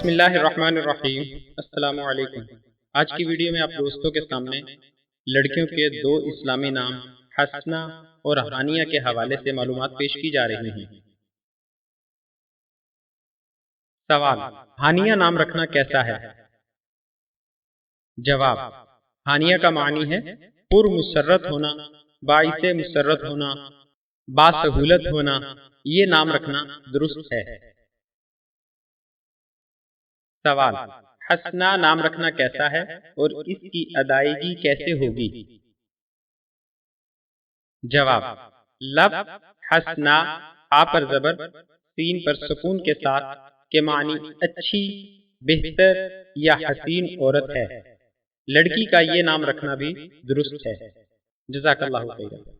بسم اللہ الرحمن الرحیم۔ السلام علیکم۔ آج کی ویڈیو میں آپ دوستوں کے سامنے لڑکیوں کے دو اسلامی نام حسنہ اور ہانیہ کے حوالے سے معلومات پیش کی جا رہی ہیں۔ سوال: ہانیہ نام رکھنا کیسا ہے؟ جواب: ہانیہ کا معنی ہے پر مسرت ہونا، باعث مسرت ہونا، باسہولت ہونا۔ یہ نام رکھنا درست ہے۔ سوال: حسنہ نام رکھنا کیسا ہے اور اس کی ادائیگی کیسے ہوگی؟ جواب: لفظ حسنہ ہا پر زبر، سین پر سکون کے ساتھ کے معنی اچھی، بہتر یا حسین عورت ہے۔ لڑکی کا یہ نام رکھنا بھی درست ہے۔ جزاک اللہ خیرا۔